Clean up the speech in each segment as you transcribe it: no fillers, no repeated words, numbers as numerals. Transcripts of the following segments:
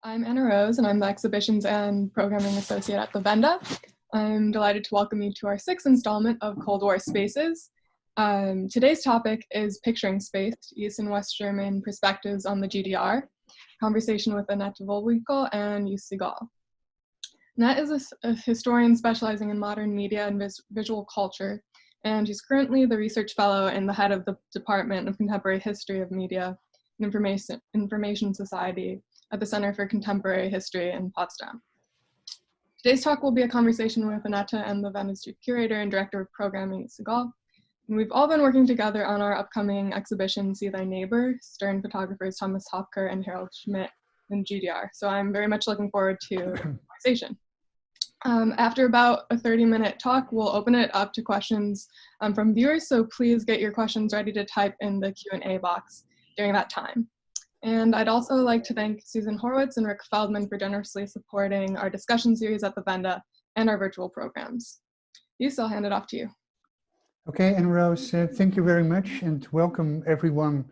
I'm Anna Rose, and I'm the Exhibitions and Programming Associate at the Wende. I'm delighted to welcome you to our sixth installment of Cold War Spaces. Today's topic is Picturing Space, East and West German Perspectives on the GDR, conversation with Annette Vowinckel and Segal. Annette is a historian specializing in modern media and visual culture, and she's currently the research fellow and the head of the Department of Contemporary History of Media and Information Society at the Center for Contemporary History in Potsdam. Today's talk will be a conversation with Annette and the Wende's curator and director of programming, Segal. And we've all been working together on our upcoming exhibition, See Thy Neighbor, starring photographers Thomas Hopker and Harold Schmidt in GDR. So I'm very much looking forward to the conversation. After about a 30-minute talk, we'll open it up to questions from viewers, so please get your questions ready to type in the Q&A box during that time. And I'd also like to thank Susan Horwitz and Rick Feldman for generously supporting our discussion series at the Wende and our virtual programs. Yus, I'll hand it off to you. Okay, and Rose, thank you very much and welcome everyone.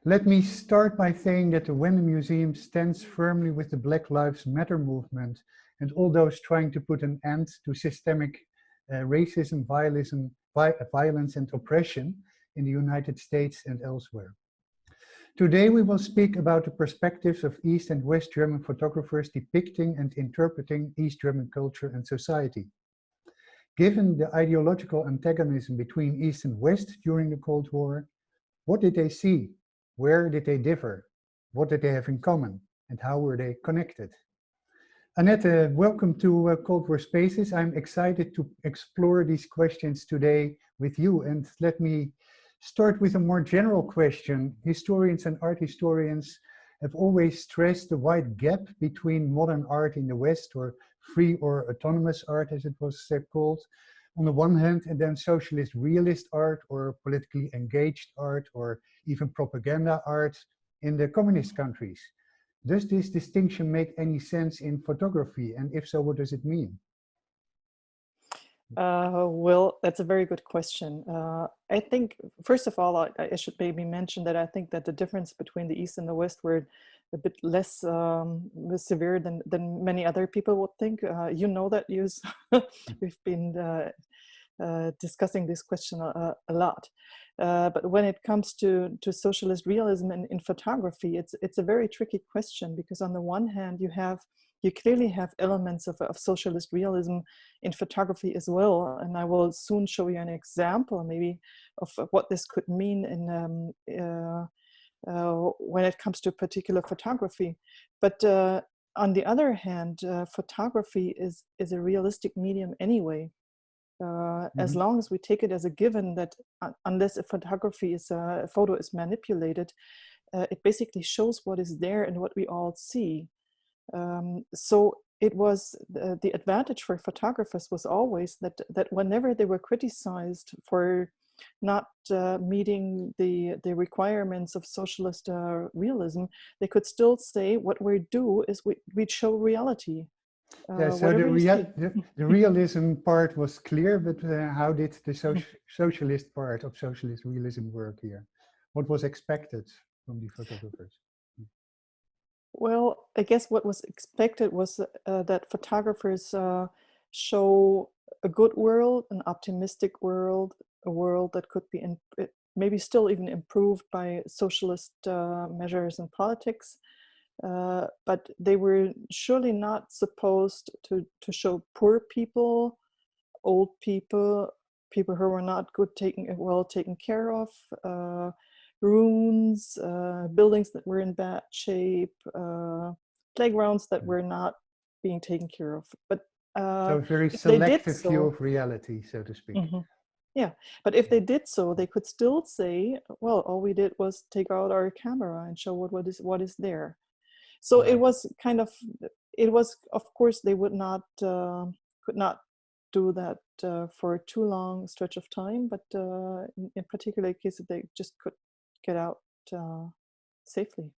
Let me start by saying that the Wende Museum stands firmly with the Black Lives Matter movement and all those trying to put an end to systemic racism, violence and oppression in the United States and elsewhere. Today we will speak about the perspectives of East and West German photographers depicting and interpreting East German culture and society. Given the ideological antagonism between East and West during the Cold War, what did they see? Where did they differ? What did they have in common? And how were they connected? Annette, welcome to Cold War Spaces. I'm excited to explore these questions today with you. And let me start with a more general question. Historians and art historians have always stressed the wide gap between modern art in the West, or free or autonomous art as it was called, on the one hand, and then socialist realist art or politically engaged art or even propaganda art in the communist countries. Does this distinction make any sense in photography? And if so, what does it mean? Well, that's a very good question. I think, first of all, I should maybe mention that I think that the difference between the East and the West were a bit less severe than many other people would think. You know that, Yus. We've been discussing this question a lot. But when it comes to socialist realism in photography, it's a very tricky question, because on the one hand, you clearly have elements of socialist realism in photography as well. And I will soon show you an example maybe of what this could mean in when it comes to particular photography. But on the other hand, photography is a realistic medium anyway. As long as we take it as a given that unless a photo is manipulated, it basically shows what is there and what we all see. So it was the advantage for photographers was always that whenever they were criticized for not meeting the requirements of socialist realism, they could still say what we do is we show reality. Yeah, so the realism part was clear, but how did the socialist part of socialist realism work here? What was expected from the photographers? Well, I guess what was expected was that photographers show a good world, an optimistic world, a world that could be maybe still even improved by socialist measures and politics. But they were surely not supposed to show poor people, old people, people who were not well taken care of, ruins, buildings that were in bad shape, playgrounds that were not being taken care of. But so a very selective view of reality, so to speak. Yeah, but if they did so, they could still say, well, all we did was take out our camera and show what is there. So it was kind of, of course, they would not, could not do that for too long stretch of time, but in particular cases, they just could get out safely.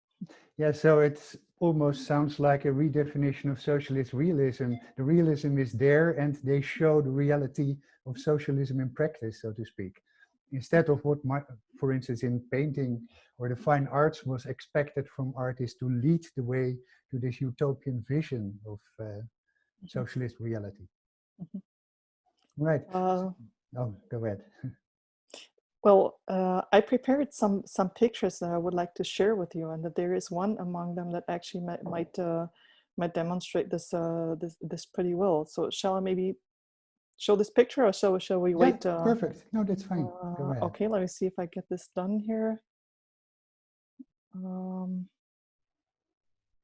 Yeah, so it almost sounds like a redefinition of socialist realism. The realism is there and they show the reality of socialism in practice, so to speak. instead of what might, for instance, in painting or the fine arts was expected from artists to lead the way to this utopian vision of socialist reality. Right. Oh, go ahead. Well, I prepared some pictures that I would like to share with you, and that there is one among them that actually might demonstrate this pretty well. So shall I maybe show this picture, or shall we wait? Yeah, perfect. No, that's fine. Go ahead. Okay, let me see if I get this done here.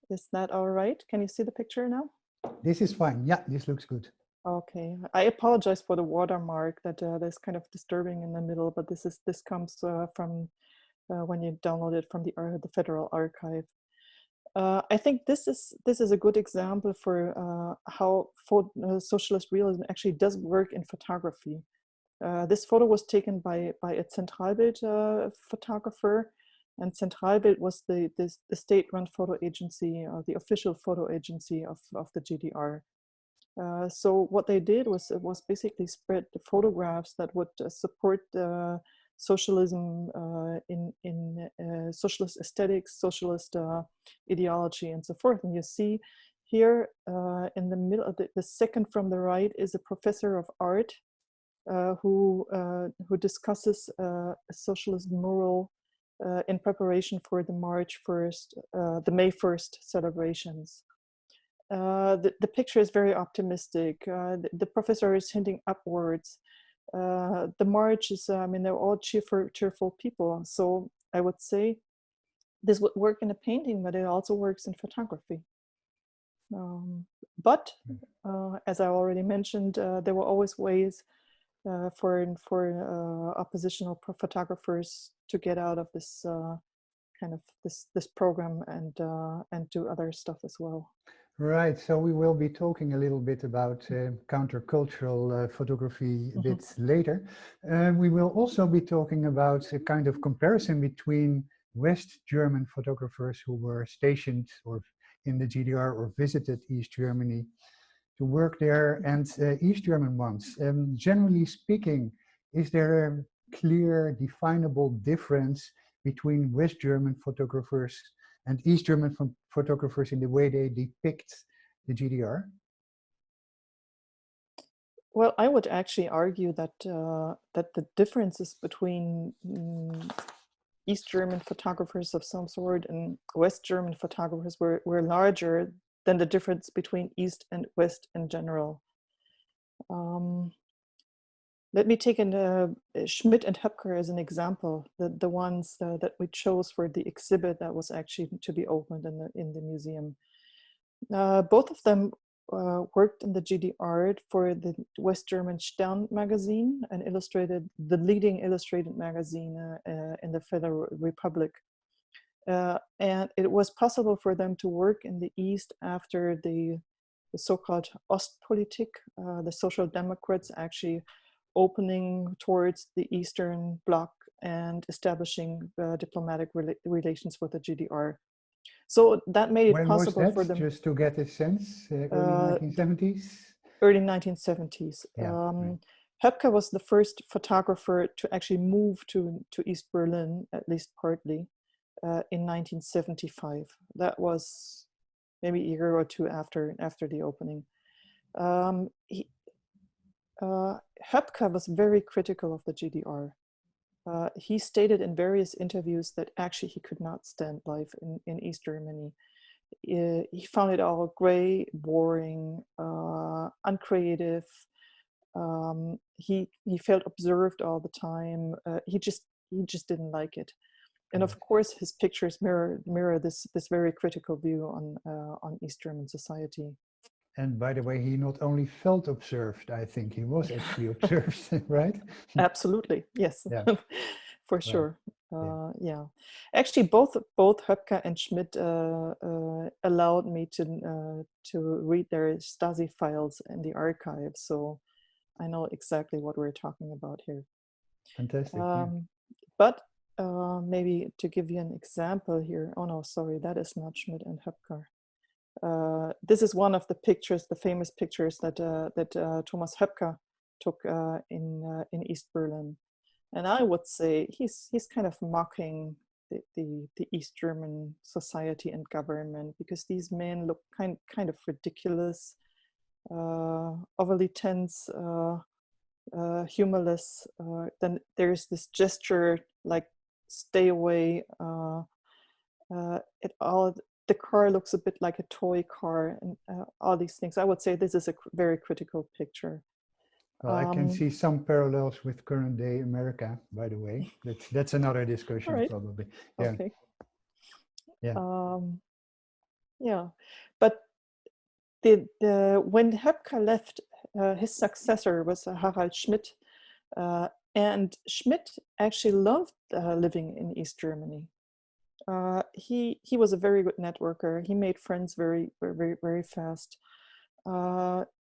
Is that all right? Can you see the picture now? This is fine. Yeah, this looks good. Okay, I apologize for the watermark that that's kind of disturbing in the middle, but this comes from when you download it from the Federal Archive. I think this is a good example for how socialist realism actually does work in photography. This photo was taken by a Zentralbild photographer, and Zentralbild was the state-run photo agency, the official photo agency of the GDR. So what they did was basically spread the photographs that would support socialism in socialist aesthetics, socialist ideology, and so forth. And you see here in the middle, the second from the right is a professor of art who discusses a socialist mural in preparation for the the May 1st celebrations. The picture is very optimistic. The professor is hinting upwards. The march is, I mean, they're all cheerful people. So I would say this would work in a painting, but it also works in photography. But as I already mentioned, there were always ways for oppositional photographers to get out of this kind of this program and do other stuff as well. Right, so we will be talking a little bit about countercultural photography a bit later. We will also be talking about a kind of comparison between West German photographers who were stationed or in the GDR or visited East Germany to work there, and East German ones. Generally speaking, is there a clear, definable difference between West German photographers and East German photographers in the way they depict the GDR? Well, I would actually argue that that the differences between East German photographers of some sort and West German photographers were larger than the difference between East and West in general. Let me take Schmidt and Höpker as an example, the ones that we chose for the exhibit that was actually to be opened in the museum. Both of them worked in the GDR for the West German Stern magazine, the leading illustrated magazine in the Federal Republic. And it was possible for them to work in the East after the so-called Ostpolitik, the Social Democrats actually opening towards the Eastern Bloc and establishing diplomatic relations with the GDR. So that made it possible for them. Just to get a sense, early 1970s? Early 1970s. Yeah, Höpker was the first photographer to actually move to East Berlin, at least partly, in 1975. That was maybe a year or two after the opening. Höpker was very critical of the GDR. He stated in various interviews that actually he could not stand life in East Germany. He found it all gray, boring, uncreative. He felt observed all the time. He just didn't like it. And of course, his pictures mirror this very critical view on East German society. And by the way, he not only felt observed, I think he was actually observed, right? Absolutely, yes, yeah. For sure. Yeah, actually, both Höpker and Schmidt allowed me to read their Stasi files in the archive, so I know exactly what we're talking about here. Fantastic. But maybe to give you an example here. Oh no, sorry, that is not Schmidt and Höpker. This is one of the pictures, the famous pictures that Thomas Höpker took in East Berlin. And I would say he's kind of mocking the East German society and government, because these men look kind of ridiculous, overly tense, humorless. Then there's this gesture like stay away. The car looks a bit like a toy car, and all these things. I would say this is a very critical picture. Well, I can see some parallels with current day America, by the way. That's another discussion, right. probably. Yeah. Okay. Yeah. Yeah, but when Höpker left, his successor was Harald Schmidt, and Schmidt actually loved living in East Germany. He was a very good networker. He made friends very, very, very fast.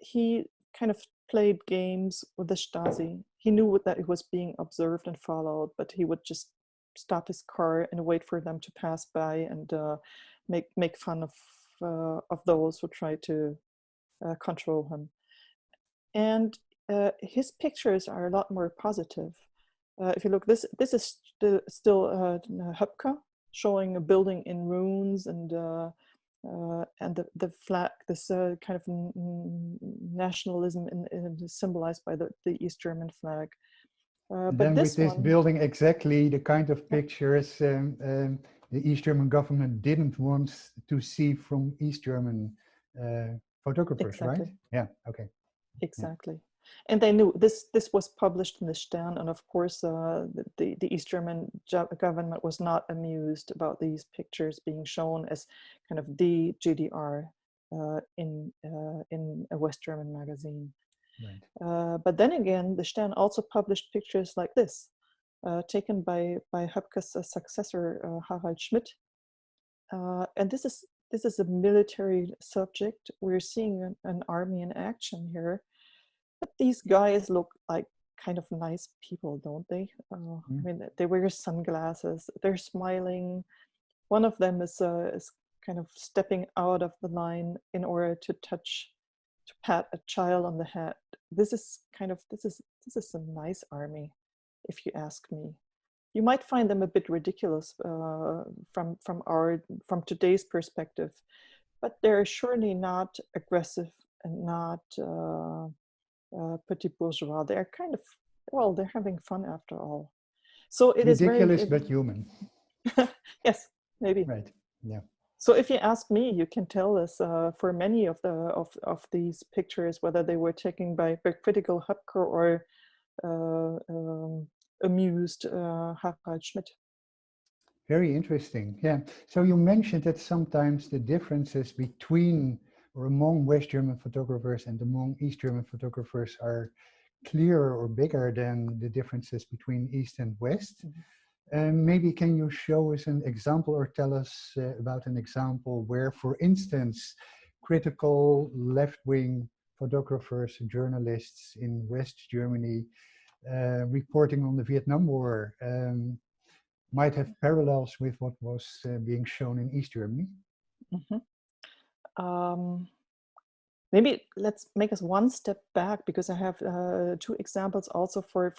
He kind of played games with the Stasi. He knew that it was being observed and followed, but he would just stop his car and wait for them to pass by and make fun of those who tried to control him. And his pictures are a lot more positive. If you look, this is still Höpker, showing a building in ruins and the flag, this kind of nationalism symbolized by the East German flag. But then with this building, exactly the kind of pictures the East German government didn't want to see from East German photographers, exactly. Right? Yeah, okay. Exactly. Yeah. And they knew this was published in the Stern, and of course the East German government was not amused about these pictures being shown as kind of the GDR in a West German magazine. Right. But then again, the Stern also published pictures like this, taken by Höpker's successor Harald Schmidt, and this is a military subject. We're seeing an army in action here. But these guys look like kind of nice people, don't they? I mean, they wear sunglasses, they're smiling. One of them is kind of stepping out of the line in order to pat a child on the head. This is a nice army, if you ask me. You might find them a bit ridiculous from today's perspective, but they're surely not aggressive and not petit bourgeois. They're kind of, well, they're having fun after all. So it is ridiculous but human. Yes, maybe. Right. Yeah. So if you ask me, you can tell us for many of these pictures whether they were taken by critical Höpker or amused Harald Schmidt. Very interesting. Yeah. So you mentioned that sometimes the differences between or among West German photographers and among East German photographers are clearer or bigger than the differences between East and West. Maybe can you show us an example or tell us about an example where, for instance, critical left-wing photographers, journalists in West Germany reporting on the Vietnam War might have parallels with what was being shown in East Germany? Maybe let's make us one step back, because I have two examples also for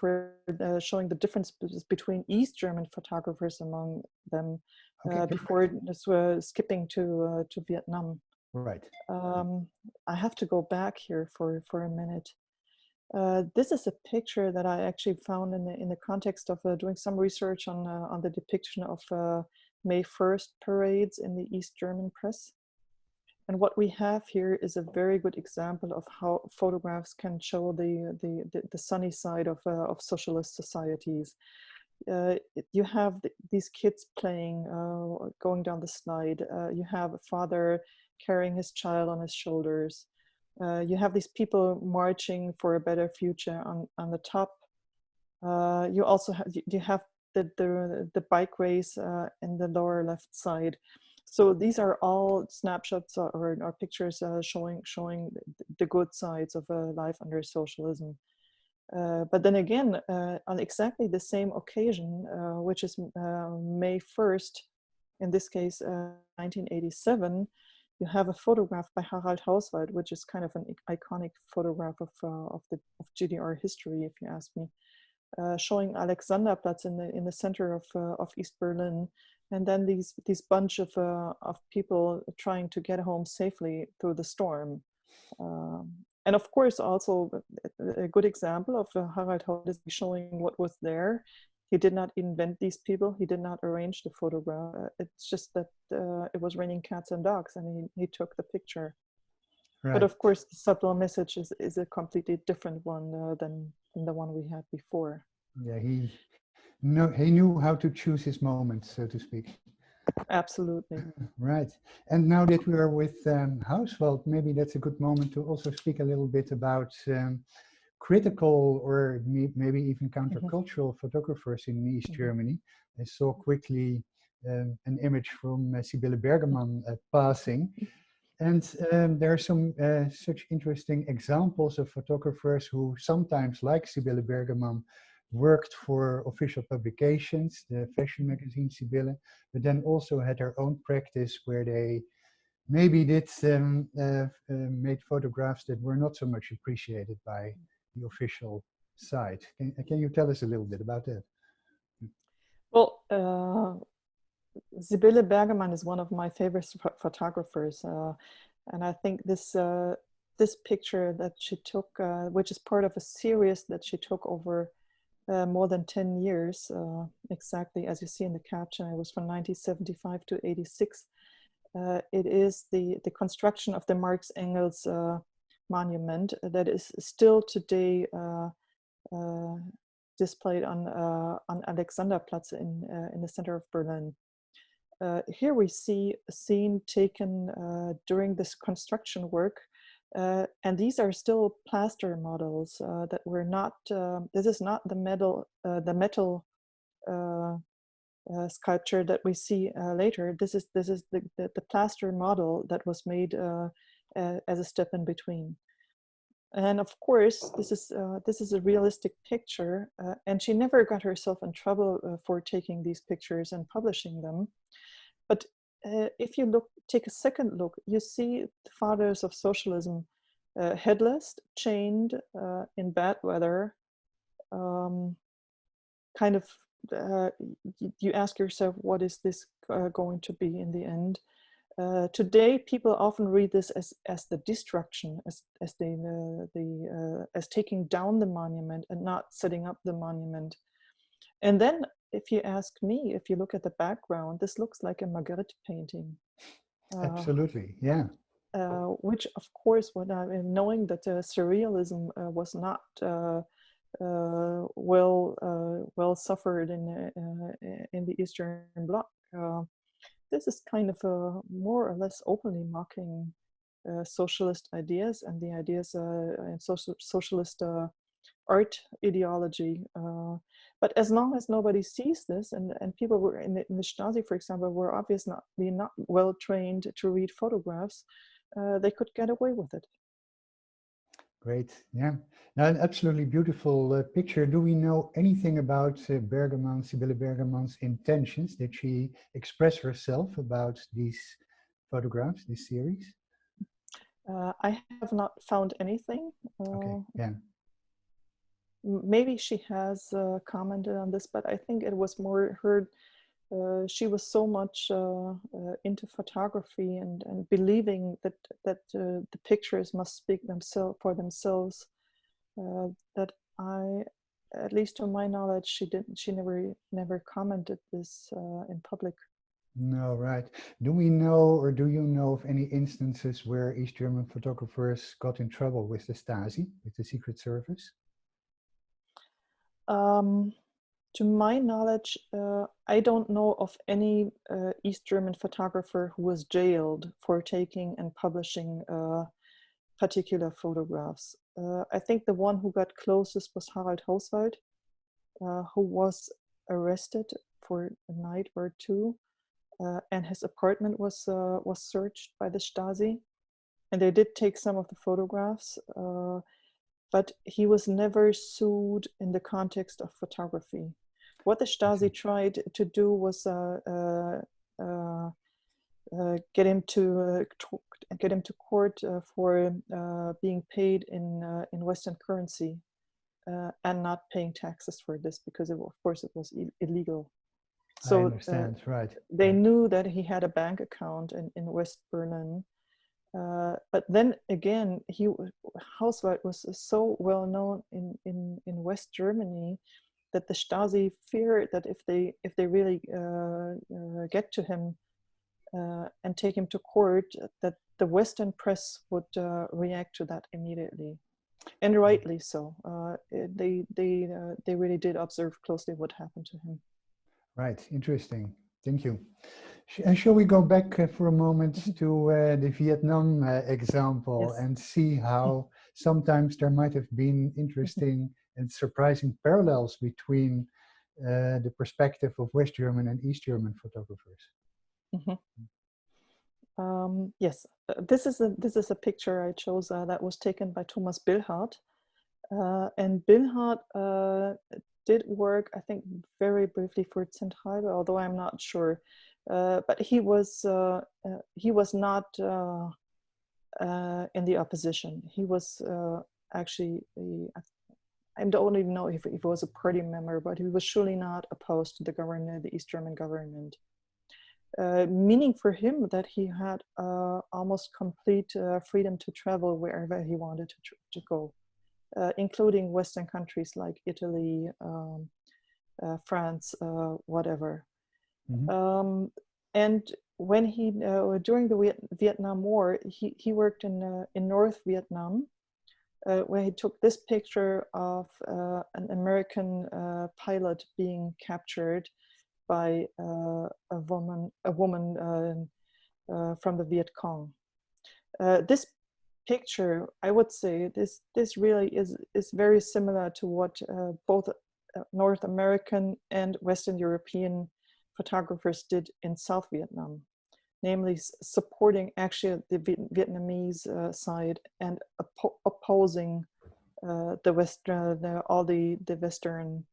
showing the difference between East German photographers among them before skipping to Vietnam. Right. I have to go back here for a minute. This is a picture that I actually found in the context of doing some research on the depiction of May 1st parades in the East German press. And what we have here is a very good example of how photographs can show the sunny side of socialist societies. You have these kids playing, going down the slide. You have a father carrying his child on his shoulders. You have these people marching for a better future on the top. You also have the bike race in the lower left side. So these are all snapshots or pictures showing the good sides of life under socialism. But then again, on exactly the same occasion, which is May 1st, in this case 1987, you have a photograph by Harald Hauswald, which is kind of an iconic photograph of GDR history, if you ask me. showing Alexanderplatz in the center of East Berlin, and then these bunch of people trying to get home safely through the storm. And of course, also a good example of Harald Haudes showing what was there. He did not invent these people. He did not arrange the photograph. It's just that it was raining cats and dogs, and he took the picture. Right. But of course, the subtle message is a completely different one than the one we had before. Yeah, he knew how to choose his moments, so to speak. Absolutely. Right. And now that we are with Hauswald, maybe that's a good moment to also speak a little bit about critical or maybe even countercultural photographers in East Germany. I saw quickly an image from Sibylle Bergemann passing. And there are some such interesting examples of photographers who sometimes, like Sibylle Bergemann, worked for official publications, the fashion magazine Sibylle, but then also had their own practice where they maybe did made photographs that were not so much appreciated by the official side. Can you tell us a little bit about that? Well, Sibylle Bergemann is one of my favorite photographers, and I think this picture that she took, which is part of a series that she took over more than 10 years, exactly as you see in the caption, it was from 1975 to 86. It is the construction of the Marx Engels monument that is still today displayed on Alexanderplatz in the center of Berlin. Here we see a scene taken during this construction work, and these are still plaster models that were not. This is not the metal sculpture that we see later. This is the plaster model that was made as a step in between. And of course, this is a realistic picture, and she never got herself in trouble for taking these pictures and publishing them. But if you take a second look, you see the fathers of socialism, headless, chained, in bad weather. Kind of, you ask yourself, what is this going to be in the end? Today, people often read this as the destruction, as taking down the monument and not setting up the monument. And then, if you ask me, if you look at the background, this looks like a Magritte painting. Absolutely, yeah. Which, of course, knowing that surrealism was not well suffered in the Eastern Bloc. This is kind of more or less openly mocking socialist ideas and the ideas in socialist art ideology. But as long as nobody sees this, and people were in the Stasi, for example, were obviously not well trained to read photographs, they could get away with it. Great, yeah. Now, an absolutely beautiful picture. Do we know anything about Sibylle Bergemann's intentions? Did she express herself about these photographs, this series? I have not found anything. Okay, yeah. Maybe she has commented on this, but I think it was more her. She was so much into photography and believing that the pictures must speak for themselves. That at least to my knowledge, she never commented this in public. No, right. Do we know, or do you know of any instances where East German photographers got in trouble with the Stasi, with the Secret Service? To my knowledge, I don't know of any East German photographer who was jailed for taking and publishing particular photographs. I think the one who got closest was Harald Hauswald, who was arrested for a night or two, and his apartment was searched by the Stasi, and they did take some of the photographs. But he was never sued in the context of photography. What the Stasi tried to do was get him to court for being paid in Western currency. and not paying taxes for this, because of course it was illegal. I So understand, right. they Right. knew that he had a bank account in West Berlin. But then again, Hauswald was so well known in West Germany that the Stasi feared that if they really get to him and take him to court, that the Western press would react to that immediately, and rightly so. They really did observe closely what happened to him. Right, interesting. Thank you. Shall we go back for a moment to the Vietnam example, Yes. and see how sometimes there might have been interesting and surprising parallels between the perspective of West German and East German photographers? Yes, this is a picture I chose that was taken by Thomas Billhardt, and Billhardt did work, I think, very briefly for Zentralbe, although I'm not sure. But he was not in the opposition. He was actually, I don't even know if he was a party member, but he was surely not opposed to the government, the East German government. Meaning for him that he had almost complete freedom to travel wherever he wanted to go, including Western countries like Italy, France, whatever. Mm-hmm. And when he, during the Vietnam War, he worked in North Vietnam, where he took this picture of an American pilot being captured by a woman from the Viet Cong. This picture, I would say, this really is very similar to what both North American and Western European photographers did in South Vietnam, namely supporting actually the Vietnamese side and opposing the Western, all the Western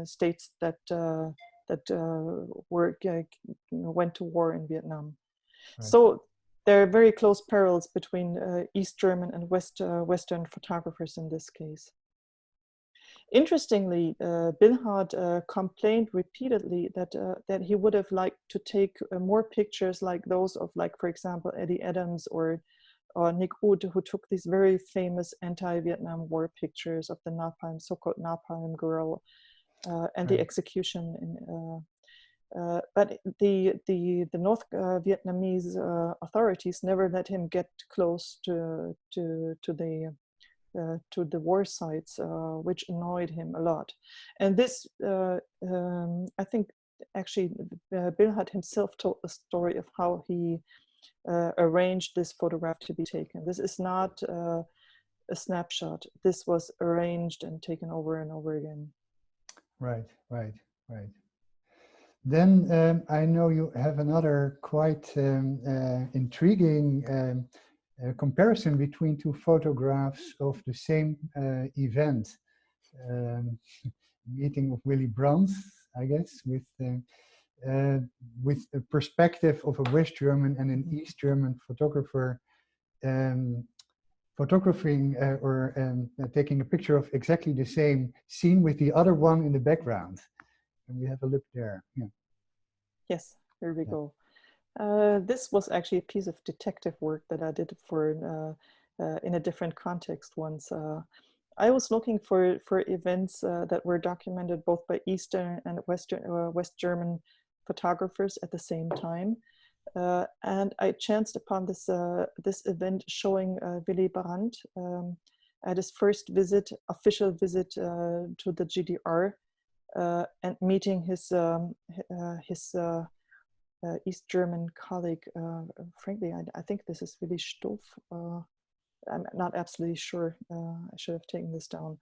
states that went to war in Vietnam. Right. So there are very close parallels between East German and Western photographers in this case. Interestingly, Billhardt complained repeatedly that he would have liked to take more pictures like those of, like, for example, Eddie Adams or Nick Wood, who took these very famous anti-Vietnam War pictures of the napalm, so-called napalm girl, and the execution. But the North Vietnamese authorities never let him get close to the war sites, which annoyed him a lot. And this, I think, actually, Billhardt himself told the story of how he arranged this photograph to be taken. This is not a snapshot. This was arranged and taken over and over again. Right, right, right. Then I know you have another quite intriguing comparison between two photographs of the same event. Meeting of Willy Brandt, I guess, with a perspective of a West German and an East German photographer photographing or taking a picture of exactly the same scene with the other one in the background. And we have a look there. Yeah. Yes, here we go. This was actually a piece of detective work that I did for in a different context once. I was looking for events that were documented both by Eastern and West German photographers at the same time. And I chanced upon this event showing Willy Brandt at his first official visit to the GDR, and meeting his East German colleague. Frankly, I think this is Willy Stoff. I'm not absolutely sure. I should have taken this down.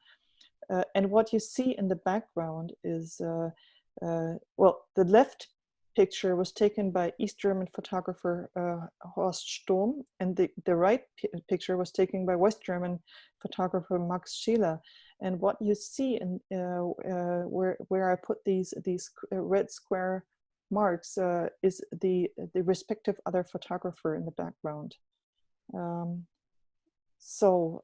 And what you see in the background is, well, the left picture was taken by East German photographer Horst Sturm, and the right picture was taken by West German photographer Max Scheler. And what you see in where I put these red square marks is the respective other photographer in the background. So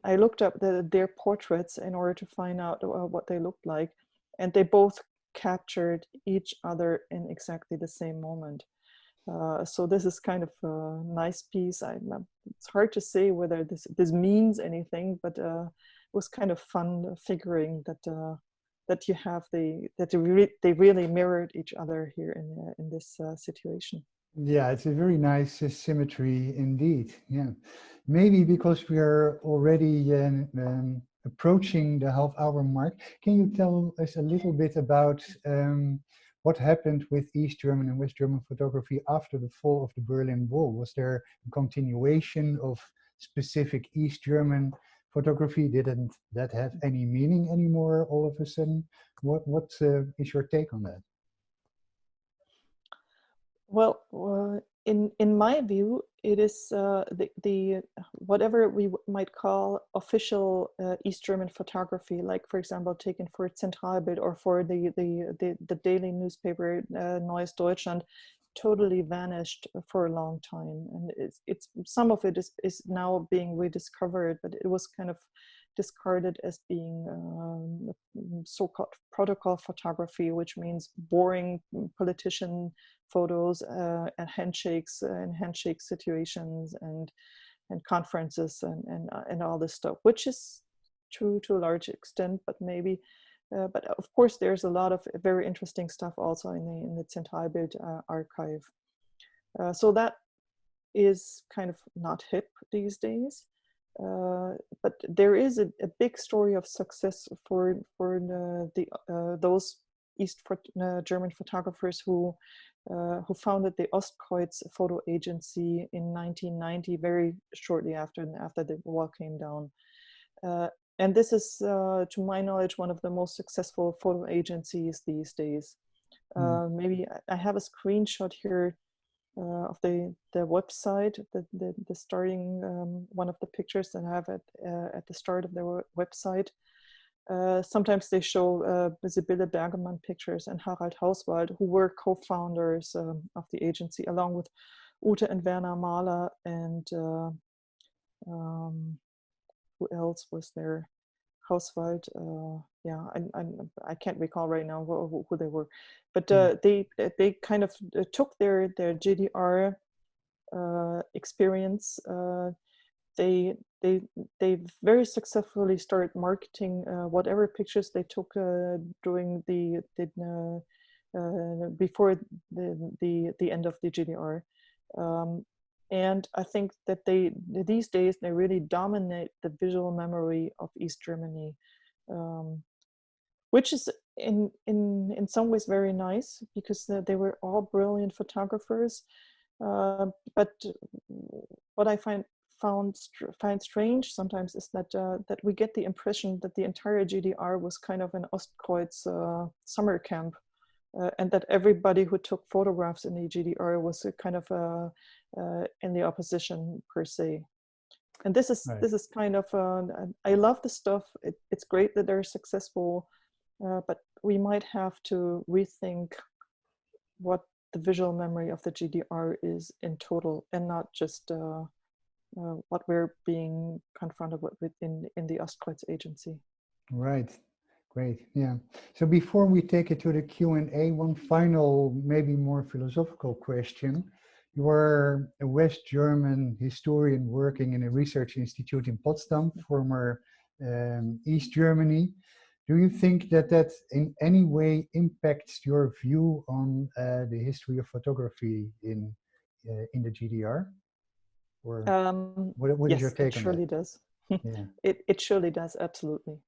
I looked up their portraits in order to find out what they looked like, and they both captured each other in exactly the same moment. So this is kind of a nice piece. It's hard to say whether this means anything, but it was kind of fun figuring that you have they really mirrored each other here in this situation. Yeah, it's a very nice symmetry indeed. Yeah, maybe because we are already approaching the half-hour mark, can you tell us a little bit about what happened with East German and West German photography after the fall of the Berlin Wall? Was there a continuation of specific East German photography? Didn't that have any meaning anymore all of a sudden? What is your take on that? Well, in my view, it is the whatever we might call official East German photography, like for example, taken for Zentralbild or for the daily newspaper Neues Deutschland, totally vanished for a long time, and it's some of it is now being rediscovered, but it was kind of discarded as being so-called protocol photography, which means boring politician photos and handshakes and handshake situations and conferences and all this stuff, which is true to a large extent, but maybe but of course there's a lot of very interesting stuff also in the Zentralbild archive. So that is kind of not hip these days. But there is a big story of success for those East German photographers who founded the Ostkreuz photo agency in 1990, very shortly after the wall came down. And this is, to my knowledge, one of the most successful photo agencies these days. Maybe I have a screenshot here of the website, the starting one of the pictures that I have at the start of their website. Sometimes they show Sibylle Bergemann pictures and Harald Hauswald, who were co-founders of the agency, along with Ute and Werner Mahler and who else was there? Hauswald, yeah, I can't recall right now who they were, but they kind of took their GDR experience. They very successfully started marketing whatever pictures they took during before the end of the GDR. And I think that these days they really dominate the visual memory of East Germany, which is in some ways very nice, because they were all brilliant photographers. But what I find strange sometimes is that that we get the impression that the entire GDR was kind of an Ostkreuz summer camp. And that everybody who took photographs in the GDR was a kind of in the opposition per se. And this is right. This is kind of I love the stuff. It's great that they're successful, but we might have to rethink what the visual memory of the GDR is in total, and not just what we're being confronted with in the Ostkreuz agency. Right. Great, yeah. So before we take it to the Q&A, one final, maybe more philosophical question. You are a West German historian working in a research institute in Potsdam, former East Germany. Do you think that in any way impacts your view on the history of photography in the GDR? Or what is your take on that? It surely does. Yeah. It surely does, absolutely.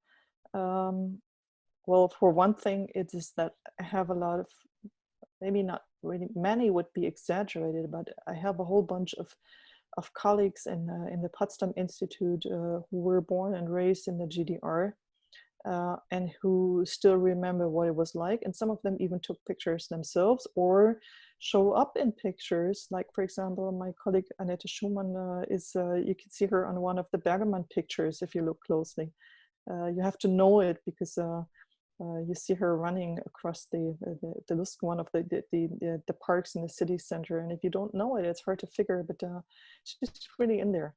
Well, for one thing, it is that I have a lot of, maybe not really many would be exaggerated, but I have a whole bunch of colleagues in the Potsdam Institute who were born and raised in the GDR and who still remember what it was like. And some of them even took pictures themselves or show up in pictures. Like, for example, my colleague Annette Schumann you can see her on one of the Bergemann pictures if you look closely. You have to know it because you see her running across the Lust, one of the parks in the city center, and if you don't know it, it's hard to figure. But she's really in there.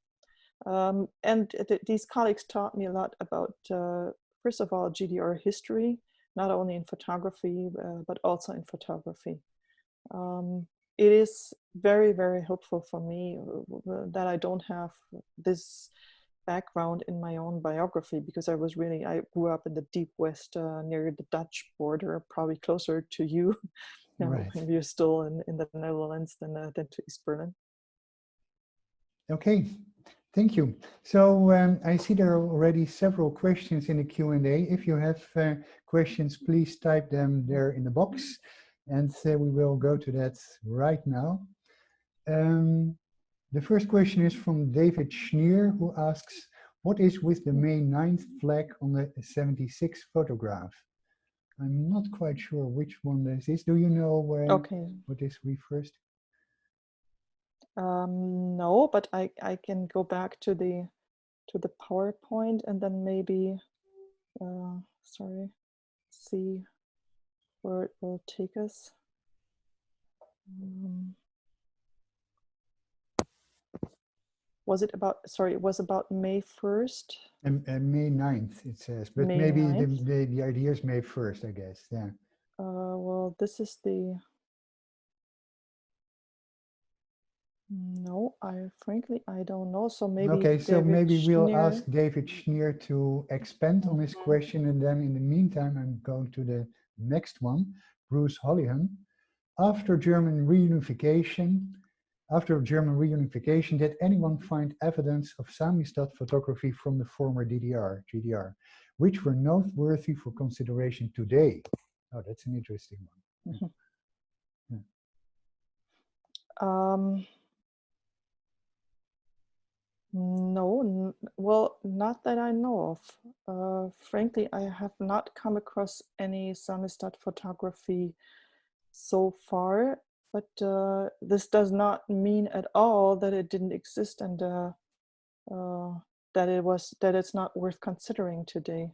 And these colleagues taught me a lot about, first of all, GDR history, not only in photography, but also in photography. It is very, very helpful for me that I don't have this background in my own biography, because I grew up in the deep West, near the Dutch border, probably closer to you. Right. You're still in the Netherlands than to East Berlin. Okay, thank you. So I see there are already several questions in the Q&A. If you have questions, please type them there in the box, and we will go to that right now. The first question is from David Schneer, who asks, what is with the May 9th flag on the 76 photograph? I'm not quite sure which one this is. Do you know what this refers to? No, but I can go back to the PowerPoint and then maybe see where it will take us. Was it about, sorry, it was about May 1st? May 9th, it says, but May maybe 9th. the idea is May 1st, I guess, yeah. Well, this is the, no, frankly, I don't know. So maybe okay, so maybe we'll ask Schneer. David Schneer to expand on his question, and then in the meantime, I'm going to the next one, Bruce Hollihan. After German reunification, did anyone find evidence of Samistat photography from the former GDR, which were noteworthy for consideration today? Oh, that's an interesting one. Mm-hmm. Yeah. No, well, not that I know of. Frankly, I have not come across any Samistat photography so far, but this does not mean at all that it didn't exist and that it's not worth considering today.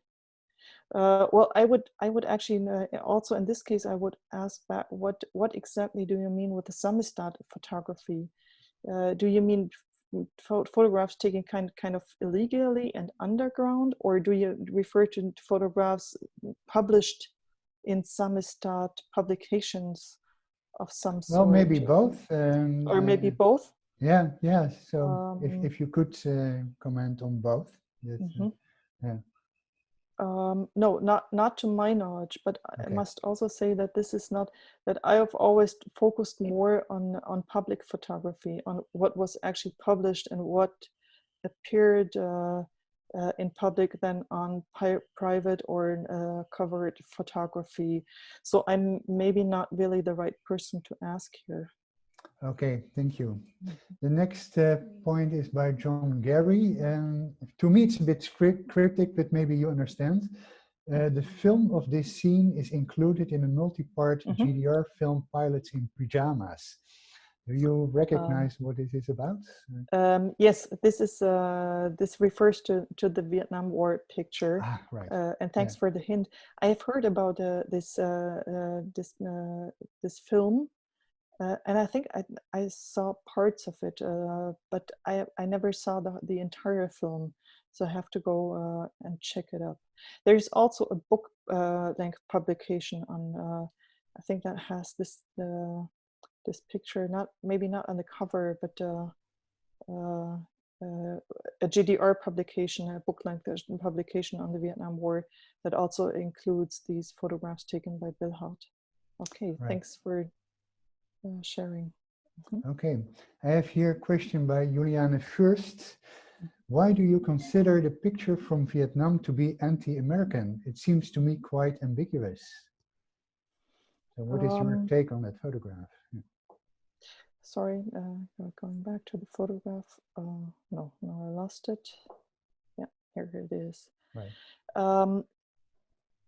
Well, I would actually also in this case I would ask back, what exactly do you mean with the Samistat photography? Do you mean photographs taken kind of illegally and underground, or do you refer to photographs published in Samistat publications of some sort? Well, maybe both. Or maybe both? Yeah. So if you could comment on both. Yeah. No, not to my knowledge, but okay. I must also say that this is not, that I have always focused more on public photography, on what was actually published and what appeared in public than on private or covered photography. So I'm maybe not really the right person to ask here. Okay, thank you. The next point is by John Gary. To me, it's a bit cryptic, but maybe you understand. The film of this scene is included in a multi-part GDR film, Pilots in Pyjamas. Do you recognize what this is about? Yes, this refers to the Vietnam War picture. Right. And thanks for the hint. I have heard about this film. And I think I saw parts of it, but I never saw the entire film, so I have to go and check it up. There's also a book length publication on, I think that has this picture, maybe not on the cover, but a GDR publication, a book length publication on the Vietnam War that also includes these photographs taken by Bill Hout. Okay, right. Thanks for sharing. Okay, I have here a question by Juliane Fürst. Why do you consider the picture from Vietnam to be anti-American? It seems to me quite ambiguous. So what is your take on that photograph? Sorry, going back to the photograph. No, I lost it. Yeah, here it is. Right.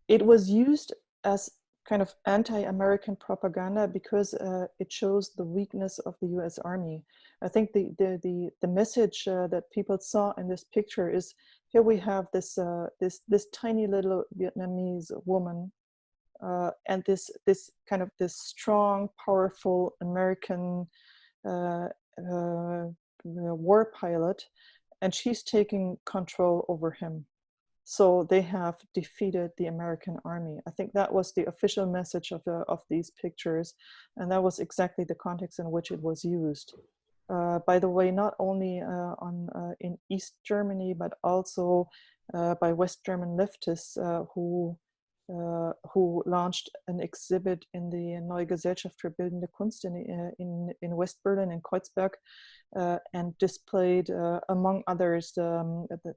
It was used as kind of anti-American propaganda because it shows the weakness of the U.S. Army. I think the message that people saw in this picture is, here we have this tiny little Vietnamese woman and this strong, powerful American war pilot, and she's taking control over him. So they have defeated the American army. I think that was the official message of these pictures, and that was exactly the context in which it was used. By the way, not only in East Germany, but also by West German leftists who launched an exhibit in the Neue Gesellschaft für Bildende Kunst in West Berlin, in Kreuzberg, and displayed, among others,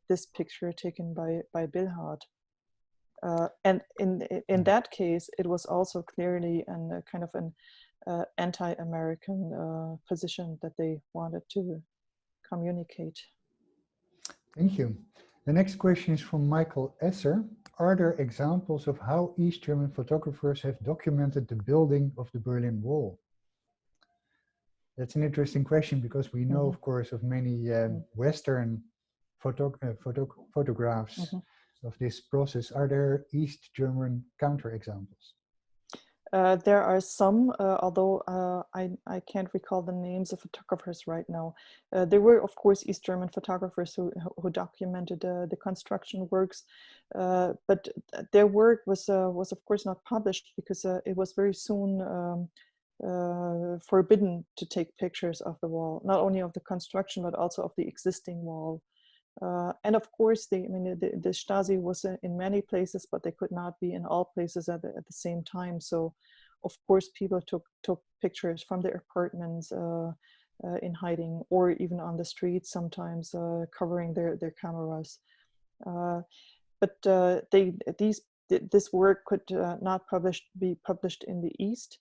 this picture taken by Billhard. And in that case, it was also clearly a kind of an anti-American position that they wanted to communicate. Thank you. The next question is from Michael Esser. Are there examples of how East German photographers have documented the building of the Berlin Wall? That's an interesting question, because we know, of course, of many Western photographs of this process. Are there East German counterexamples? There are some, although I can't recall the names of photographers right now. There were, of course, East German photographers who documented the construction works, but their work was of course not published, because it was very soon forbidden to take pictures of the wall, not only of the construction but also of the existing wall. And of course, the Stasi was in many places, but they could not be in all places at the same time. So, of course, people took pictures from their apartments in hiding, or even on the streets, sometimes covering their cameras. But this work could not be published in the East.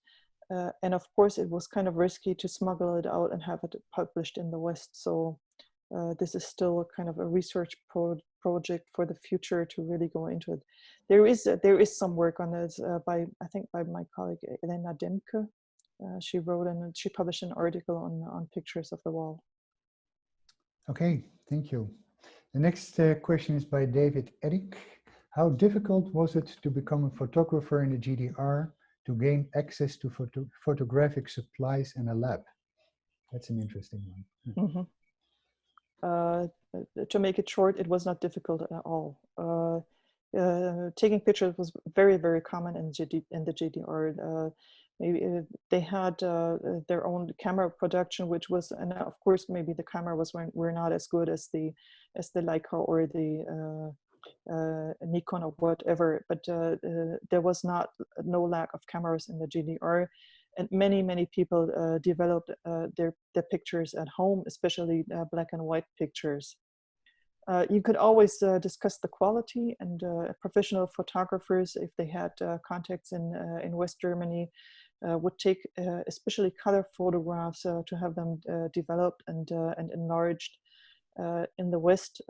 And of course, it was kind of risky to smuggle it out and have it published in the West. So this is still a kind of a research project for the future to really go into it. There is some work on this by my colleague Elena Demke. She wrote and she published an article on pictures of the wall. Okay, thank you. The next question is by David Eric. How difficult was it to become a photographer in the GDR to gain access to photographic supplies and a lab? That's an interesting one. To make it short, it was not difficult at all. Taking pictures was very, very common in the GDR. Maybe they had their own camera production, which was, and of course, maybe the camera were not as good as the Leica or the Nikon or whatever, but there was no lack of cameras in the GDR, and many people developed their pictures at home, especially black and white pictures. You could always discuss the quality, and professional photographers, if they had contacts in West Germany, would take especially color photographs to have them developed and enlarged in the West.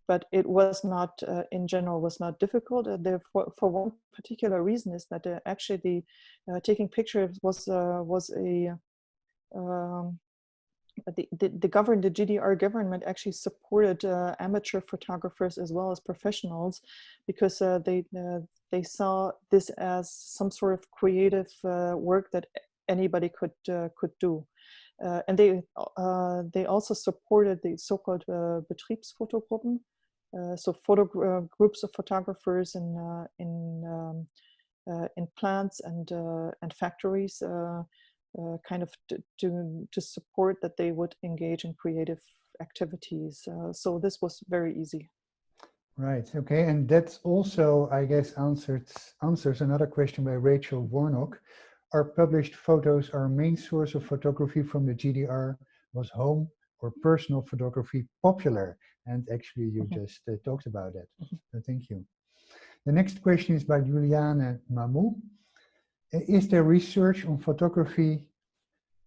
But it was not, in general, was not difficult. For one particular reason is that actually the taking pictures was the GDR government actually supported amateur photographers as well as professionals, because they saw this as some sort of creative work that anybody could do. And they also supported the so-called Betriebsfotogruppen, so groups of photographers in plants and factories, kind of to support that they would engage in creative activities. So this was very easy. Right. Okay. And that's also, I guess, answers another question by Rachel Warnock. Are published photos our main source of photography from the GDR? Was home or personal photography popular? And actually, you just talked about that. So thank you. The next question is by Juliane Mamou. Is there research on photography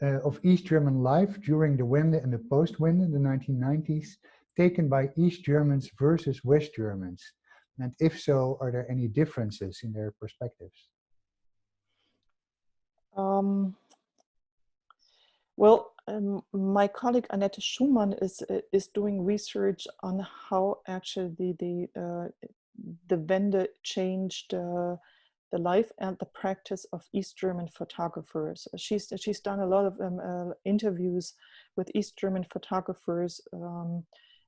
of East German life during the Wende and the post-Wende, the 1990s, taken by East Germans versus West Germans? And if so, are there any differences in their perspectives? Well, my colleague Annette Schumann is doing research on how actually the Wende changed the life and the practice of East German photographers. She's done a lot of interviews with East German photographers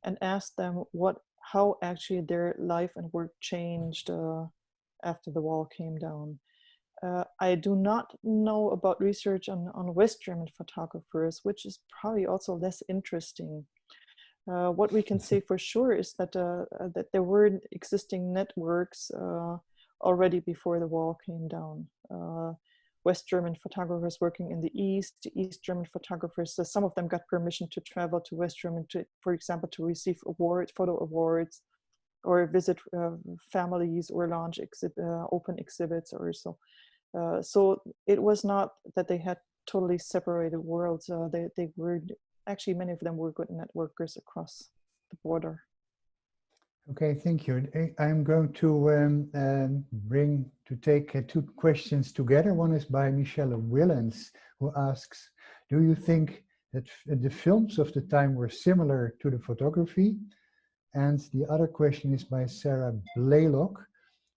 and asked them how actually their life and work changed after the wall came down. I do not know about research on West German photographers, which is probably also less interesting. What we can say for sure is that that there were existing networks already before the wall came down. West German photographers working in the East German photographers, some of them got permission to travel to West Germany, for example, to receive photo awards, or visit families, or launch open exhibits or so. So it was not that they had totally separated worlds. They were, actually many of them were good networkers across the border. Okay, thank you. I'm going to take two questions together. One is by Michelle Willens, who asks, do you think that the films of the time were similar to the photography? And the other question is by Sarah Blaylock,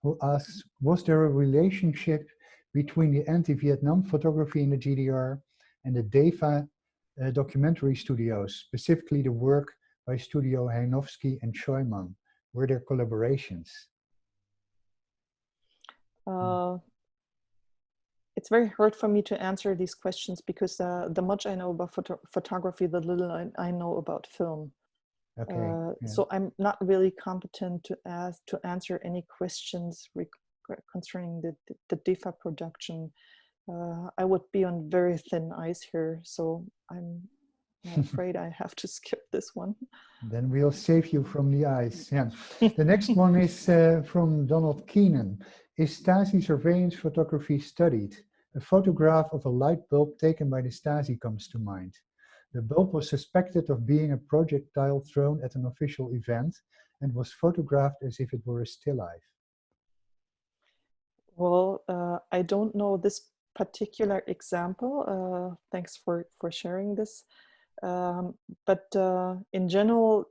who asks, was there a relationship between the anti-Vietnam photography in the GDR and the DEFA documentary studios, specifically the work by Studio Heinovsky and Scheumann? Were there collaborations? It's very hard for me to answer these questions because the much I know about photography, the little I know about film. Okay. So I'm not really competent to answer any questions concerning the DEFA production. I would be on very thin ice here, so I'm afraid I have to skip this one. Then we'll save you from the ice. Yeah. The next one is from Donald Keenan. Is Stasi surveillance photography studied? A photograph of a light bulb taken by the Stasi comes to mind. The bulb was suspected of being a projectile thrown at an official event and was photographed as if it were a still life. Well, I don't know this particular example. Thanks for sharing this. But in general,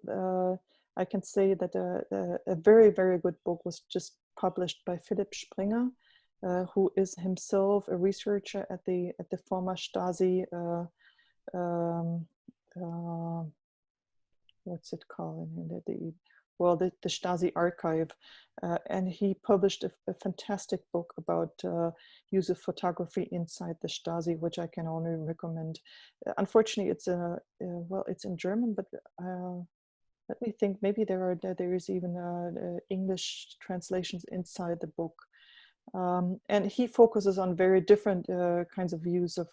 I can say that a very, very good book was just published by Philipp Springer, who is himself a researcher at the former Stasi, what's it called? The Stasi archive, and he published a fantastic book about use of photography inside the Stasi, which I can only recommend. Unfortunately, it's it's in German, but let me think. Maybe there is even English translations inside the book. And he focuses on very different kinds of views of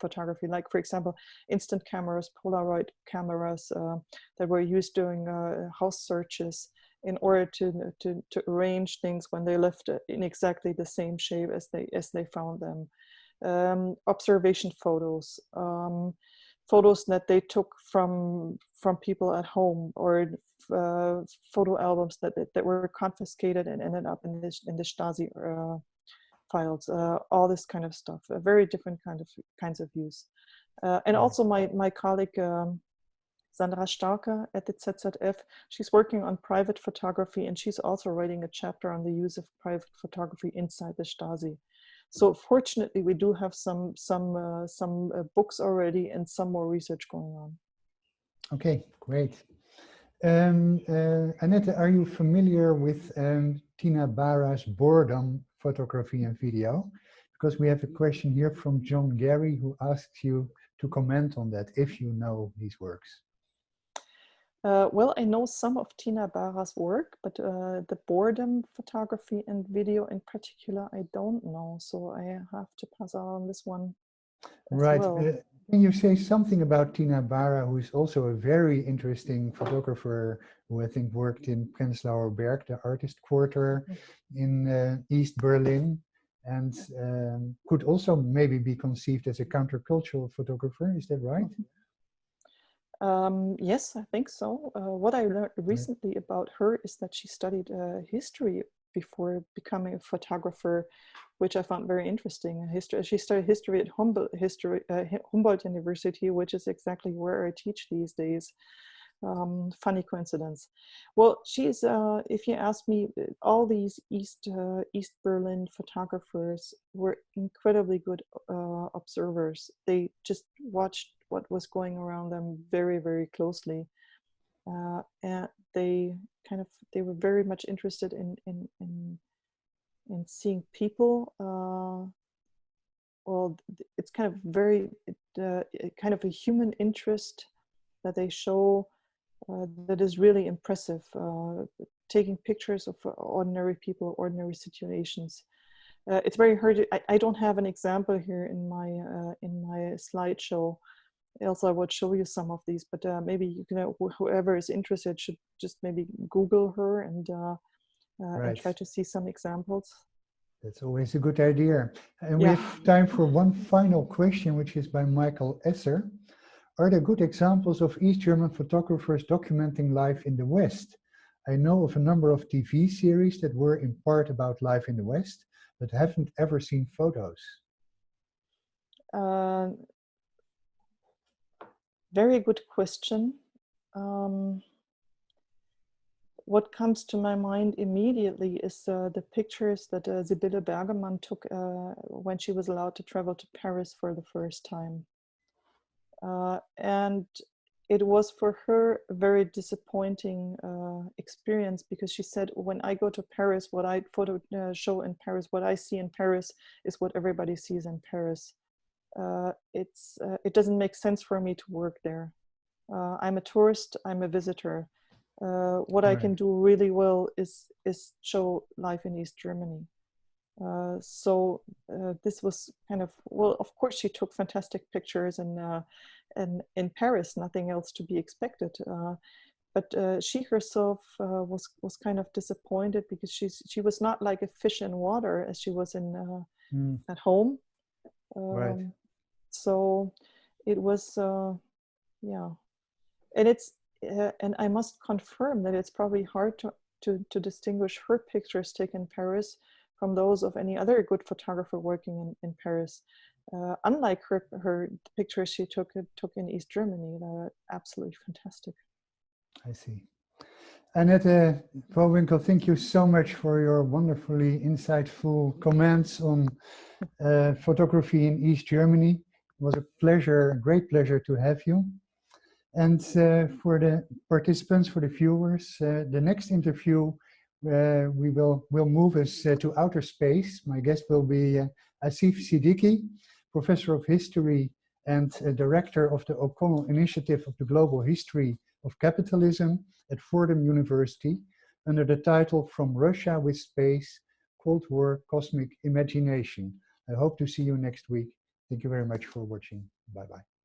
photography, like, for example, instant cameras, Polaroid cameras that were used during house searches in order to arrange things when they left in exactly the same shape as they found them. Observation photos, photos that they took from people at home, or photo albums that were confiscated and ended up in the Stasi files. All this kind of stuff. A very different kinds of views. And also my colleague Sandra Starke at the ZZF, she's working on private photography, and she's also writing a chapter on the use of private photography inside the Stasi. So fortunately, we do have some books already and some more research going on. Okay, great. Annette, are you familiar with Tina Bara's boredom photography and video? Because we have a question here from John Gary, who asks you to comment on that, if you know these works. Well, I know some of Tina Bara's work, but the boredom photography and video in particular, I don't know. So I have to pass on this one as right. well. Can you say something about Tina Bara, who is also a very interesting photographer, who I think worked in Prenzlauer Berg, the artist quarter in East Berlin, and could also maybe be conceived as a countercultural photographer, is that right? Yes, I think so. What I learned recently about her is that she studied history before becoming a photographer, which I found very interesting. She studied history at Humboldt University, which is exactly where I teach these days. Funny coincidence. Well, she's, if you ask me, all these East Berlin photographers were incredibly good observers. They just watched what was going around them very, very closely. and they were very much interested in seeing people. Well, it's kind of kind of a human interest that they show that is really impressive. Taking pictures of ordinary people, ordinary situations. It's very hard. I don't have an example here in my slideshow. Else I would show you some of these, but maybe you can, whoever is interested should just maybe Google her and try to see some examples. That's always a good idea. And Yeah. we have time for one final question, which is by Michael Esser. Are there good examples of East German photographers documenting life in the West? I know of a number of TV series that were in part about life in the West, but haven't ever seen photos. Very good question. What comes to my mind immediately is the pictures that Sibylle Bergemann took when she was allowed to travel to Paris for the first time. And it was for her a very disappointing experience, because she said, when I go to Paris, what I show in Paris, what I see in Paris is what everybody sees in Paris. It doesn't make sense for me to work there. I'm a tourist, I'm a visitor. What I can do really well is show life in East Germany. So this was kind of, well, of course she took fantastic pictures and in Paris, nothing else to be expected. But she herself was kind of disappointed, because she was not like a fish in water as she was at home. So it was, yeah, and it's, and I must confirm that it's probably hard to distinguish her pictures taken in Paris from those of any other good photographer working in Paris. Unlike her pictures she took in East Germany, they're absolutely fantastic. I see. Annette Vowinckel, thank you so much for your wonderfully insightful comments on photography in East Germany. It was a pleasure, a great pleasure to have you. And for the participants, for the viewers, the next interview will move us to outer space. My guest will be Asif Siddiqui, Professor of History and Director of the O'Connell Initiative of the Global History of Capitalism at Fordham University, under the title From Russia with Space, Cold War Cosmic Imagination. I hope to see you next week. Thank you very much for watching. Bye-bye.